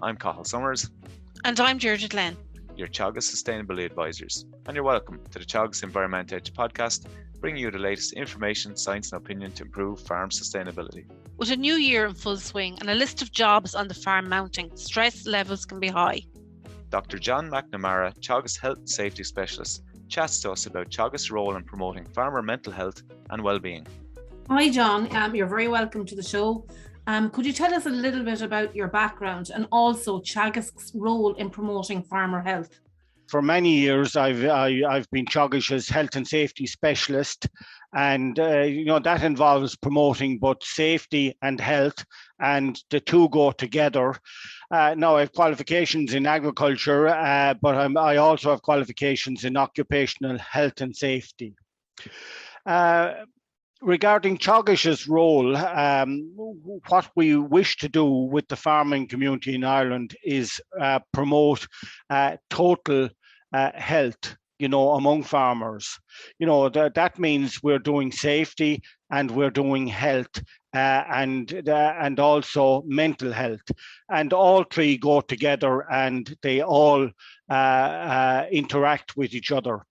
I'm Cathal Summers. And I'm Deirdre Glynn, your Teagasc Sustainability Advisors. And you're welcome to the Teagasc Environment Edge podcast, bringing you the latest information, science and opinion to improve farm sustainability. With a new year in full swing and a list of jobs on the farm mounting, stress levels can be high. Dr. John McNamara, Teagasc Health and Safety Specialist, chats to us about Teagasc's role in promoting farmer mental health and well-being. Hi John, you're very welcome to the show. Could you tell us a little bit about your background and also Teagasc's role in promoting farmer health? For many years, I've been Teagasc's health and safety specialist, and that involves promoting both safety and health, and the two go together. Now I have qualifications in agriculture, but I also have qualifications in occupational health and safety. Regarding Teagasc's role, what we wish to do with the farming community in Ireland is promote total health, among farmers. That means we're doing safety and we're doing health and also mental health. And all three go together and they all interact with each other.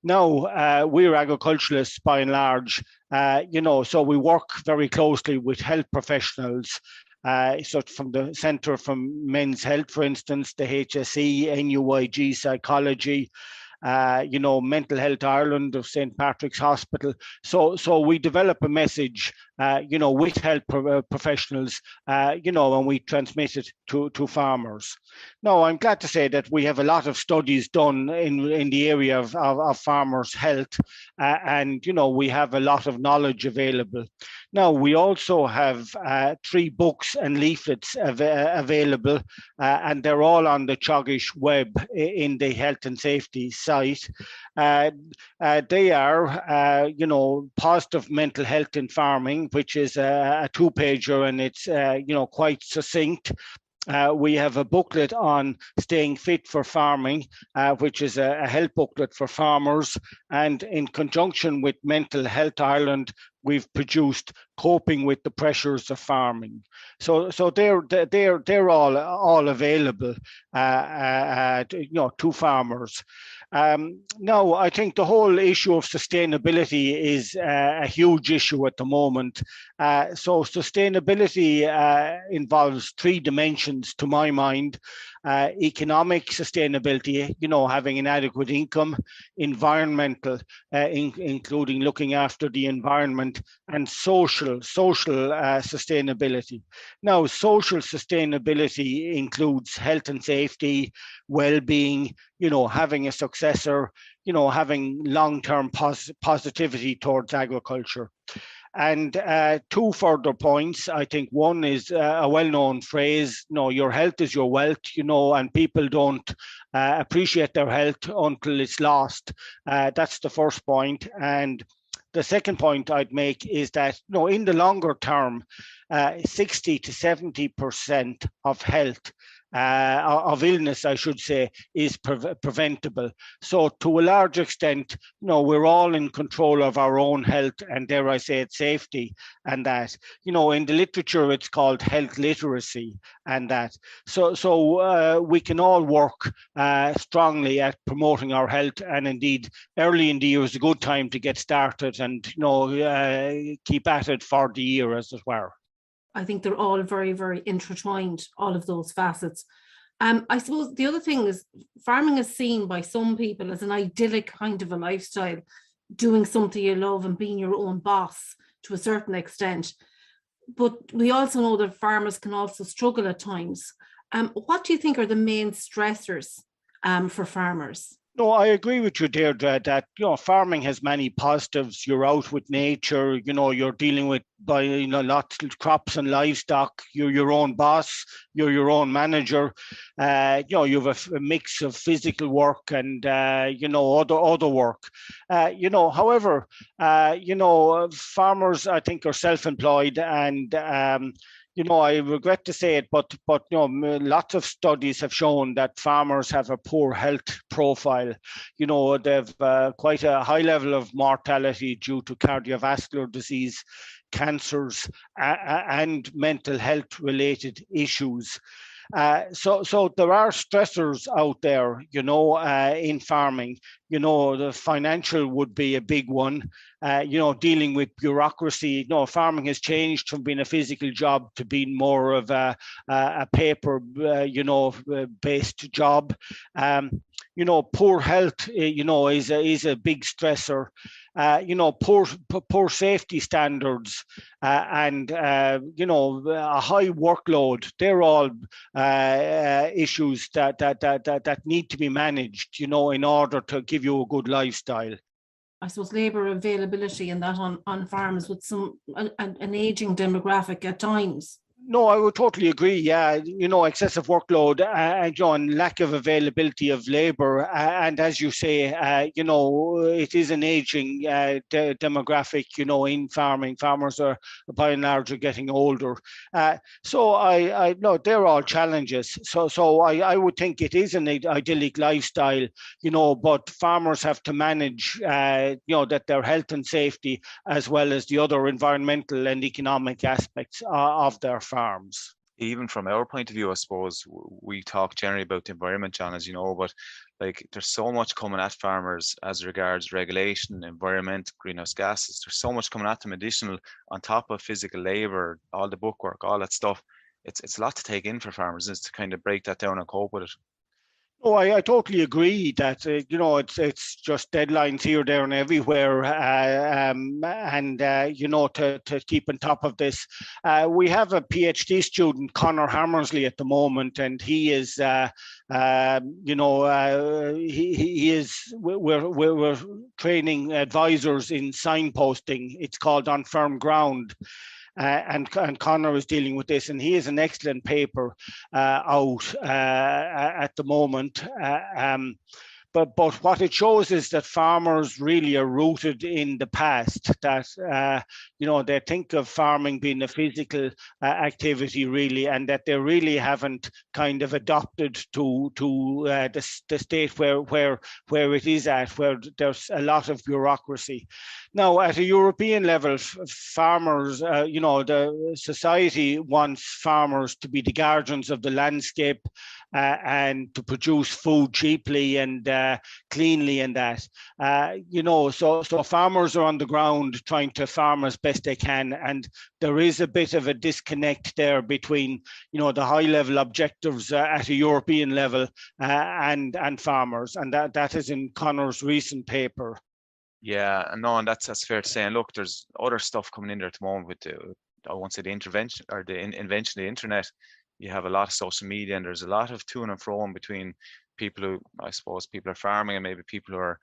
Now, we're agriculturalists by and large, so we work very closely with health professionals. So from the Centre for Men's Health, for instance, the HSE, NUIG Psychology, Mental Health Ireland of St. Patrick's Hospital. So we develop a message, with health professionals, and we transmit it to farmers. Now, I'm glad to say that we have a lot of studies done in the area of farmers' health, and we have a lot of knowledge available. Now, we also have 3 books and leaflets available, and they're all on the Teagasc web in the health and safety site. They are, positive mental health in farming, which is a 2-pager, and it's, quite succinct. We have a booklet on staying fit for farming, which is a health booklet for farmers. And in conjunction with Mental Health Ireland, we've produced Coping with the Pressures of Farming. So they're all available, to farmers. Now, I think the whole issue of sustainability is a huge issue at the moment. So sustainability involves 3 dimensions to my mind. Economic sustainability, having an adequate income, environmental, including looking after the environment, and social sustainability. Now, social sustainability includes health and safety, well-being, having a successor, having long-term positivity towards agriculture. And 2 further points. I think one is a well-known phrase, your health is your wealth, and people don't appreciate their health until it's lost. That's the first point. And the second point I'd make is that, in the longer term, 60 to 70% of health, of illness, I should say, is preventable. So to a large extent, we're all in control of our own health, and dare I say it, safety, and that, in the literature, it's called health literacy, and that. So we can all work strongly at promoting our health, and indeed, early in the year is a good time to get started and, keep at it for the year, as it were. I think they're all very, very intertwined, all of those facets. I suppose the other thing is farming is seen by some people as an idyllic kind of a lifestyle, doing something you love and being your own boss to a certain extent. But we also know that farmers can also struggle at times. What do you think are the main stressors for farmers? No, I agree with you, Deirdre, that farming has many positives. You're out with nature, you're dealing with lots of crops and livestock. You're your own boss, you're your own manager. You have a mix of physical work and other work. However, farmers, I think, are self-employed, and I regret to say it, but lots of studies have shown that farmers have a poor health profile. They've quite a high level of mortality due to cardiovascular disease, cancers, and mental health related issues. So there are stressors out there, in farming. The financial would be a big one. Dealing with bureaucracy. Farming has changed from being a physical job to being more of a paper, based job. Poor health, is a big stressor. Poor safety standards, and a high workload. They're all issues that need to be managed, in order to give you a good lifestyle. I suppose labour availability and that on farms with an aging demographic at times. No, I would totally agree. Yeah, excessive workload and lack of availability of labour, and as you say, it is an ageing demographic. In farming, farmers are by and large are getting older. So I no, they're all challenges. So I would think it is an idyllic lifestyle, but farmers have to manage, that their health and safety, as well as the other environmental and economic aspects of their farms. Even from our point of view, I suppose we talk generally about the environment, John, as you know, but like there's so much coming at farmers as regards regulation, environment, greenhouse gases. There's so much coming at them additional on top of physical labor, all the bookwork, all that stuff. It's a lot to take in for farmers, is to kind of break that down and cope with it. Oh, I totally agree that it's just deadlines here, there, and everywhere, to keep on top of this. We have a PhD student, Conor Hammersley, at the moment, and he is, he is. We're training advisors in signposting. It's called On Firm Ground. And Conor is dealing with this, and he has an excellent paper out at the moment. But what it shows is that farmers really are rooted in the past, that, they think of farming being a physical activity really, and that they really haven't kind of adopted to the state where it is at, where there's a lot of bureaucracy. Now, at a European level, farmers, the society wants farmers to be the guardians of the landscape, and to produce food cheaply and cleanly, and that. So farmers are on the ground trying to farm as best they can, and there is a bit of a disconnect there between, the high level objectives at a European level and farmers, and that is in Conor's recent paper. Yeah, and that's fair to say. And look, there's other stuff coming in there at the moment with I won't say the intervention or the invention of the internet. You have a lot of social media, and there's a lot of to and fro between people who, I suppose, people are farming, and maybe people who are,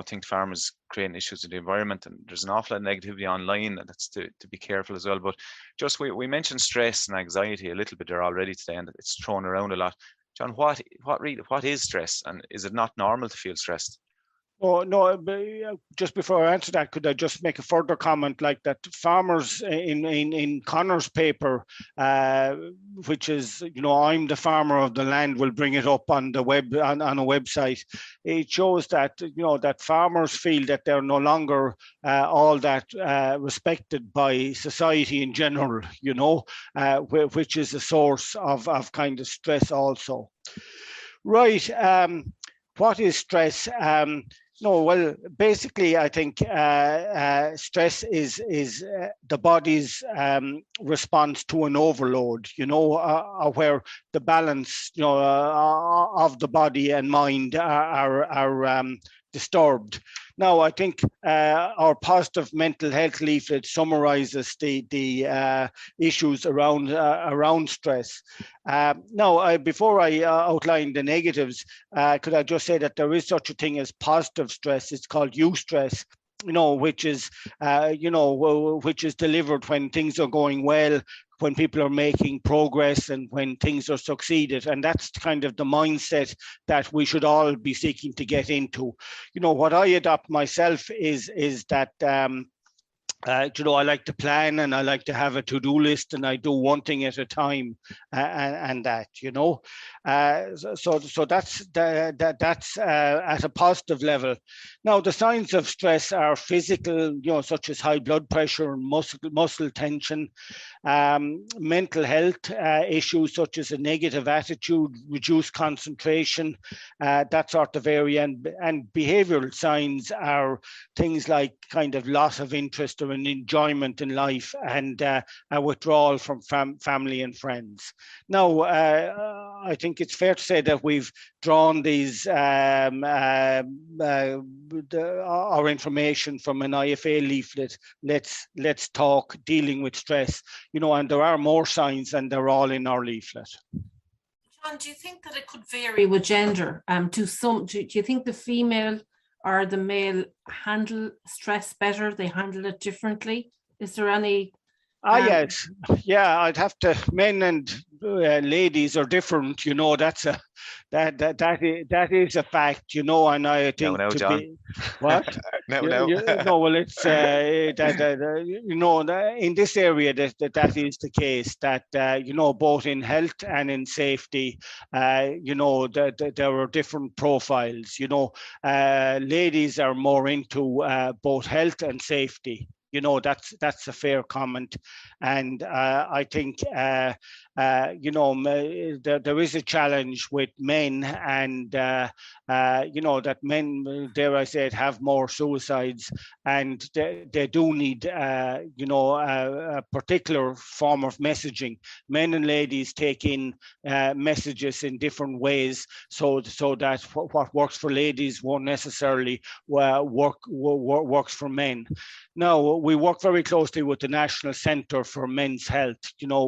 think farmers creating issues with the environment. And there's an awful lot of negativity online, and that's to be careful as well. But just we mentioned stress and anxiety a little bit there already today, and it's thrown around a lot. John, what is stress, and is it not normal to feel stressed? Oh, no, just before I answer that, could I just make a further comment, like that farmers in Conor's paper, which is, I'm the farmer of the land, will bring it up on the web, on a website. It shows that, that farmers feel that they're no longer all that respected by society in general, which is a source of kind of stress also. Right. What is stress? No, well, basically, I think stress is the body's response to an overload, where the balance, of the body and mind are disturbed. Now, I think our positive mental health leaflet summarizes the issues around stress. Now, before I outline the negatives, could I just say that there is such a thing as positive stress? It's called eustress, which is delivered when things are going well, when people are making progress, and when things are succeeded. And that's kind of the mindset that we should all be seeking to get into. What I adopt myself is that I like to plan, and I like to have a to-do list, and I do one thing at a time, and that, so that's at a positive level. Now, the signs of stress are physical, such as high blood pressure and muscle tension, mental health issues such as a negative attitude, reduced concentration, that sort of area, and behavioral signs are things like kind of loss of interest or an enjoyment in life, and a withdrawal from family and friends. Now, I think it's fair to say that we've drawn these our information from an IFA leaflet. Let's talk dealing with stress, and there are more signs, and they're all in our leaflet. John, do you think that it could vary with gender? Do you think the female or the male handle stress better? They handle it differently? Is there any? Yes, yeah. I'd have to. Men and ladies are different. That's that is a fact. And I think no, John. What? No. No, well, it's in this area that is the case. That both in health and in safety, that there are different profiles. Ladies are more into both health and safety. That's a fair comment, and I think there is a challenge with men, and that men, dare I say it, have more suicides, and they do need a particular form of messaging. Men and ladies take in messages in different ways, so that what works for ladies won't necessarily works for men. Now, we work very closely with the National Centre for Men's Health,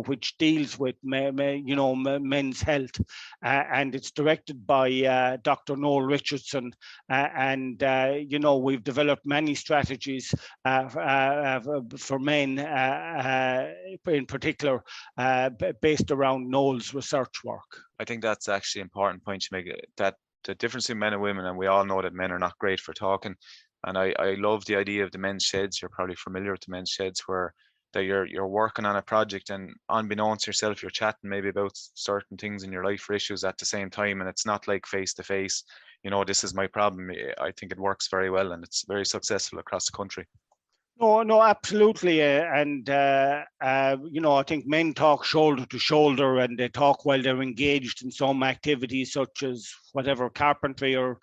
which deals with men's health, and it's directed by Dr. Noel Richardson, and we've developed many strategies for men, in particular, based around Noel's research work. I think that's actually an important point to make, that the difference in men and women, and we all know that men are not great for talking. And I love the idea of the men's sheds. You're probably familiar with the men's sheds, where that you're working on a project, and unbeknownst to yourself, you're chatting maybe about certain things in your life or issues at the same time, and it's not like face to face. This is my problem. I think it works very well, and it's very successful across the country. No, absolutely, and I think men talk shoulder to shoulder, and they talk while they're engaged in some activities such as whatever carpentry or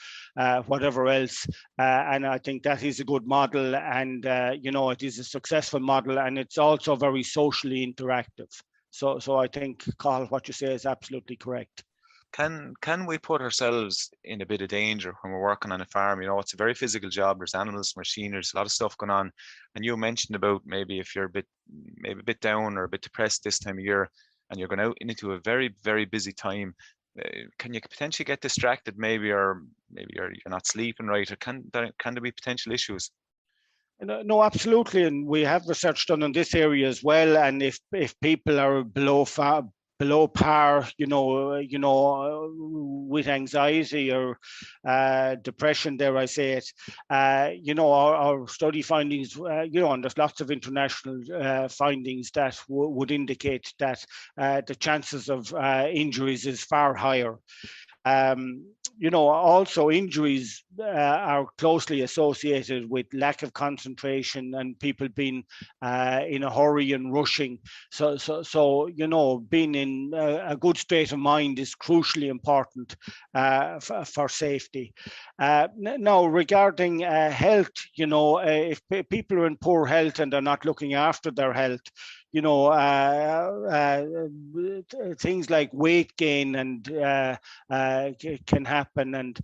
whatever else, and I think that is a good model, and it is a successful model, and it's also very socially interactive. So I think, Cathal, what you say is absolutely correct. Can we put ourselves in a bit of danger when we're working on a farm? It's a very physical job. There's animals, machinery, a lot of stuff going on. And you mentioned about maybe if you're a bit down or a bit depressed this time of year, and you're going out into a very, very busy time, can you potentially get distracted maybe, or maybe you're not sleeping right, or can there be potential issues? No, absolutely, and we have research done in this area as well. And if people are below par, with anxiety or depression, dare I say it, our study findings, and there's lots of international findings that would indicate that the chances of injuries is far higher. Also injuries are closely associated with lack of concentration and people being in a hurry and rushing. So being in a good state of mind is crucially important for safety. Now, regarding health, if people are in poor health and they're not looking after their health, things like weight gain and can happen, and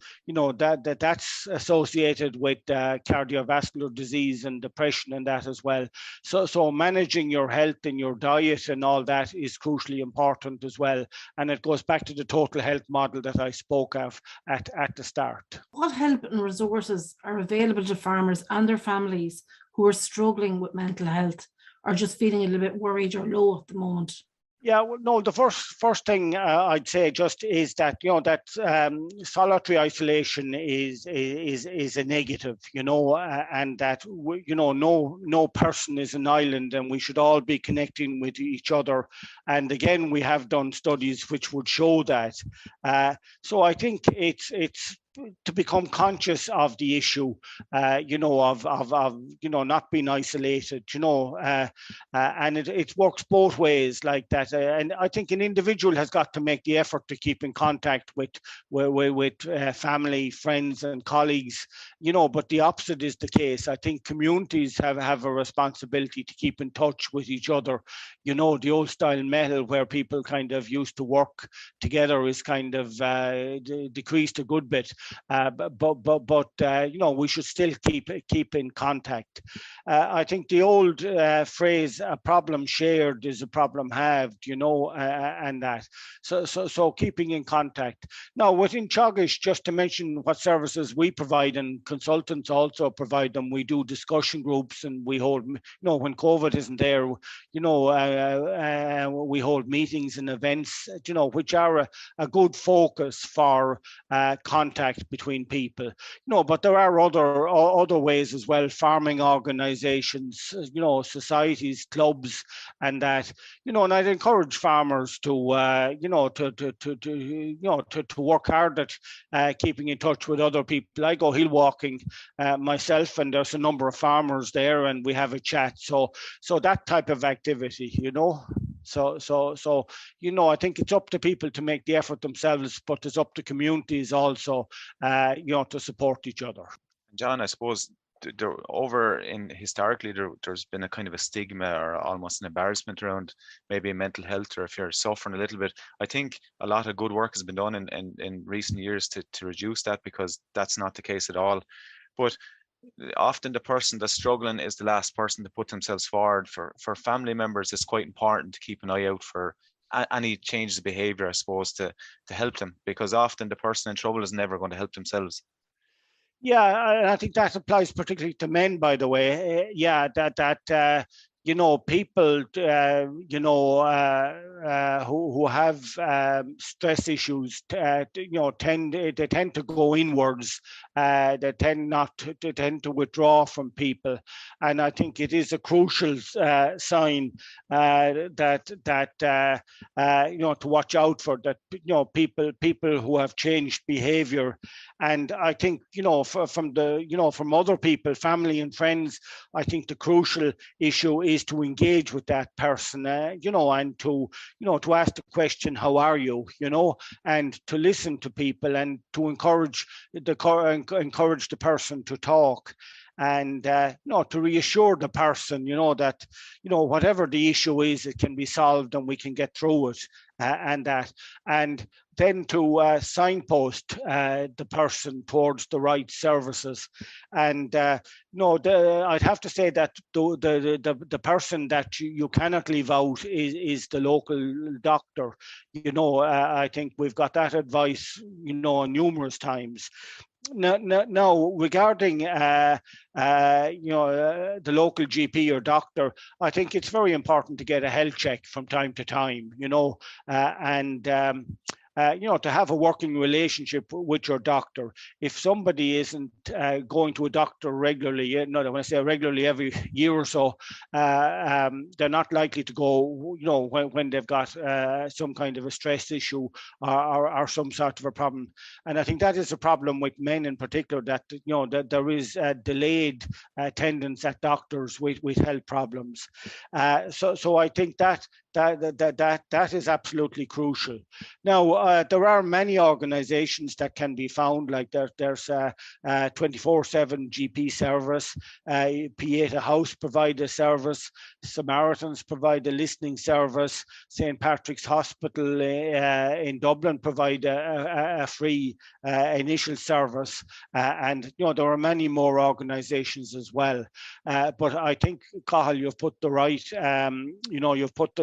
that's associated with cardiovascular disease and depression and that as well. So managing your health and your diet and all that is crucially important as well, and it goes back to the total health model that I spoke of at the start. What help and resources are available to farmers and their families who are struggling with mental health, or just feeling a little bit worried or low at the moment? Yeah, well, no, the first thing I'd say just is that, that solitary isolation is a negative, and that no person is an island, and we should all be connecting with each other. And again, we have done studies which would show that. So I think it's to become conscious of the issue, of not being isolated, and it works both ways like that. And I think an individual has got to make the effort to keep in contact with family, friends, and colleagues, but the opposite is the case. I think communities have a responsibility to keep in touch with each other. The old style metal where people kind of used to work together is kind of decreased a good bit. But we should still keep in contact. I think the old phrase "a problem shared is a problem halved," and that. So keeping in contact. Now within Teagasc, just to mention what services we provide, and consultants also provide them. We do discussion groups, and we hold, when COVID isn't there, we hold meetings and events, which are a good focus for contact between people. But there are other ways as well. Farming organisations, societies, clubs, and that. And I'd encourage farmers to work hard at keeping in touch with other people. I go hill walking myself, and there's a number of farmers there, and we have a chat. So that type of activity, So I think it's up to people to make the effort themselves, but it's up to communities also, to support each other. John, I suppose historically there's been a kind of a stigma or almost an embarrassment around maybe mental health, or if you're suffering a little bit. I think a lot of good work has been done in recent years to reduce that, because that's not the case at all. But often the person that's struggling is the last person to put themselves forward. For family members, it's quite important to keep an eye out for any changes of behavior, I suppose, to help them, because often the person in trouble is never going to help themselves. Yeah, I think that applies particularly to men, by the way. Yeah, that people, who have stress issues, tend to go inwards. They tend to withdraw from people, and I think it is a crucial sign that to watch out for that. People who have changed behaviour, and I think from other people, family and friends, I think the crucial issue is to engage with that person, and to ask the question, how are you, and to listen to people, and to encourage the person to talk, and to reassure the person, that whatever the issue is, it can be solved and we can get through it, and then to signpost the person towards the right services. And I'd have to say that the person that you cannot leave out is the local doctor. I think we've got that advice, numerous times. Now, regarding the local GP or doctor, I think it's very important to get a health check from time to time, and to have a working relationship with your doctor. If somebody isn't going to a doctor regularly, when I say regularly, every year or so, they're not likely to go, when they've got some kind of a stress issue or some sort of a problem. And I think that is a problem with men in particular, that that there is delayed attendance at doctors with health problems. So I think that is absolutely crucial. Now, there are many organizations that can be found, like there's a 24/7 GP service, Pieta House provide a service, Samaritans provide a listening service, St. Patrick's Hospital in Dublin provide a free initial service, and there are many more organizations as well. But I think, Cathal, you've put the right, you've put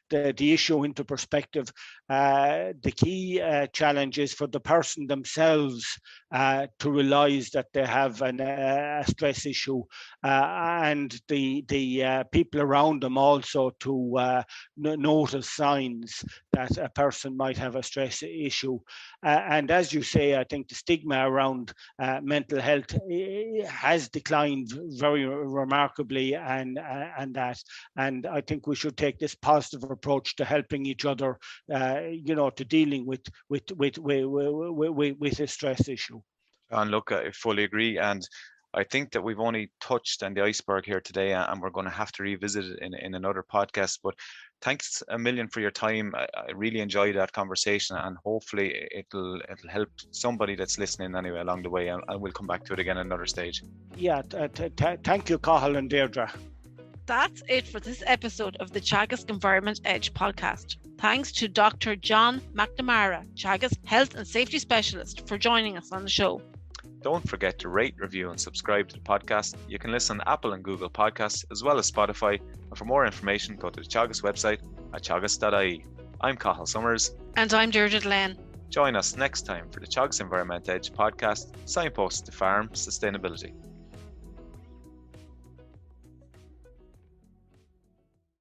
the issue into perspective. The key challenge is for the person themselves to realise that they have a stress issue, and the people around them also to notice signs that a person might have a stress issue. And as you say, I think the stigma around mental health has declined very remarkably, and I think we should take this positive approach to helping each other, to dealing with a stress issue. And look, I fully agree. And I think that we've only touched on the iceberg here today, and we're going to have to revisit it in another podcast. But thanks a million for your time. I really enjoyed that conversation, and hopefully it'll help somebody that's listening anyway along the way. And we'll come back to it again at another stage. Yeah, thank you, Cathal and Deirdre. That's it for this episode of the Teagasc Environment Edge podcast. Thanks to Dr. John McNamara, Teagasc Health and Safety Specialist, for joining us on the show. Don't forget to rate, review and subscribe to the podcast. You can listen on Apple and Google Podcasts as well as Spotify. And for more information, go to the Teagasc website at teagasc.ie. I'm Cathal Summers. And I'm Deirdre Glynn. Join us next time for the Teagasc Environment Edge podcast, signposts to farm sustainability.